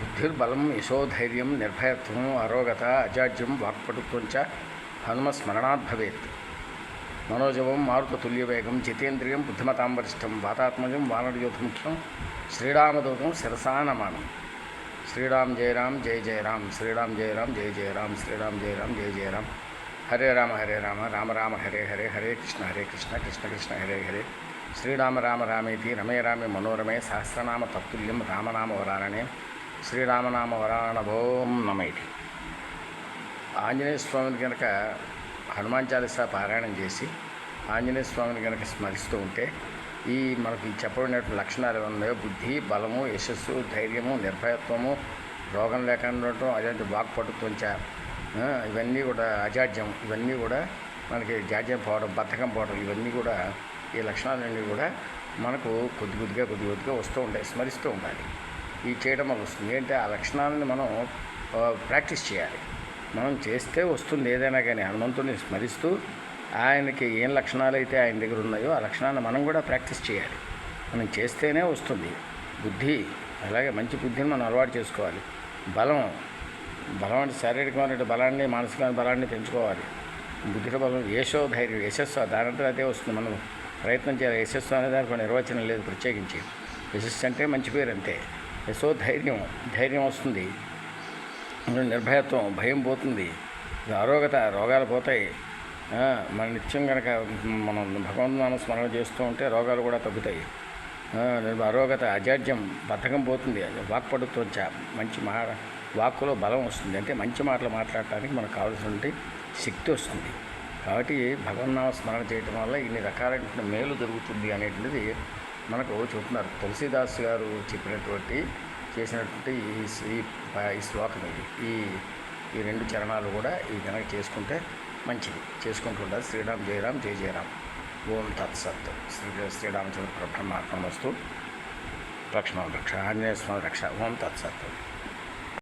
బుద్ధిర్బలం యశోధైర్యం నిర్భయత్వం అరోగత అజాడ్యం వాక్పటుత్వం చ హనుమస్మరణాత్ భవేత్. మనోజవం మారుతతుల్యవేగం జితేంద్రియం బుద్ధిమతాం వరిష్టం వాతాత్మజం వానరయోధముఖ్యం శ్రీరామదూతం శిరసా నమామి. శ్రీరామ్ జయ రామ్ జయ జయ రామ్, శ్రీరామ్ జయ రామ్ జయ జయ రామ్, శ్రీరామ్ జయ రామ్ జయ జయ రామ్. హరే రామ రామ రామ హరే హరే, హరే కృష్ణ కృష్ణ కృష్ణ హరే హరే. శ్రీరామ రామ రామేతి రమే రామే మనోరమే సహస్రనామ తత్తుల్యం రామనామ వరారణే. శ్రీరామనామ వరాణభోం నమైతి. ఆంజనేయ స్వామిని కనుక హనుమాన్ చాలీసా పారాయణం చేసి ఆంజనేయ స్వామిని కనుక స్మరిస్తూ ఉంటే ఈ మనకి చెప్పబడినటువంటి లక్షణాలు ఉన్నాయో బుద్ధి, బలము, యశస్సు, ధైర్యము, నిర్భయత్వము, రోగం లేకుండా ఉండటం, అదే వాక్పటుత్వం చ ఇవన్నీ కూడా అజాడ్యం, ఇవన్నీ కూడా మనకి జాడ్యం పోవడం, బద్ధకం పోవడం, ఇవన్నీ కూడా ఈ లక్షణాలన్నీ కూడా మనకు కొద్ది కొద్దిగా వస్తూ ఉంటాయి. స్మరిస్తూ ఉండాలి. ఈ చేయడం వల్ల వస్తుంది. ఏంటంటే ఆ లక్షణాలను మనం ప్రాక్టీస్ చేయాలి. మనం చేస్తే వస్తుంది ఏదైనా కానీ. హనుమంతుడిని స్మరిస్తూ ఆయనకి ఏం లక్షణాలు అయితే ఆయన దగ్గర ఉన్నాయో ఆ లక్షణాలను మనం కూడా ప్రాక్టీస్ చేయాలి. మనం చేస్తేనే వస్తుంది. బుద్ధి, అలాగే మంచి బుద్ధిని మనం అలవాటు చేసుకోవాలి. బలం అంటే శారీరకమైన బలాన్ని, మానసికమైన బలాన్ని పెంచుకోవాలి. బుద్ధిలో బలం, యశోధైర్యం, యశస్సు దానంతా అదే వస్తుంది. మనం ప్రయత్నం చేయాలి. యశస్సు అనే దానికి నిర్వచనం లేదు ప్రత్యేకించి. యశస్సు అంటే మంచి పేరు అంతే. ధైర్యం వస్తుంది. నిర్భయత్వం, భయం పోతుంది. ఆరోగ్యత, రోగాలు పోతాయి. మన నిత్యం కనుక మనం భగవంతునామ స్మరణ చేస్తూ ఉంటే రోగాలు కూడా తగ్గుతాయి. ఆరోగ్యత, అజాడ్యం, బద్ధకం పోతుంది. వాక్పటుత్వం మంచి వాక్కులో బలం వస్తుంది. అంటే మంచి మాటలు మాట్లాడటానికి మనకు కావాల్సినటువంటి శక్తి వస్తుంది. కాబట్టి భగవన్నామ స్మరణ చేయటం వల్ల ఇన్ని రకాలైన మేలు జరుగుతుంది అనేటువంటిది మనకు చెబుతున్నారు. తులసీదాస్ గారు చేసినటువంటి ఈ శ్లోకం ఇది. ఈ రెండు చరణాలు కూడా ఈ కనుక చేసుకుంటే మంచిది. చేసుకుంటుంటారు. శ్రీరామ్ జయ రామ్ జయ జయ రామ్. ఓం తత్సత్. శ్రీరామచంద్ర పరబ్రహ్మాత్మస్తు. లక్ష్మణ రక్ష, ఆంజనేయ స్వామి రక్ష. ఓం తత్సత్.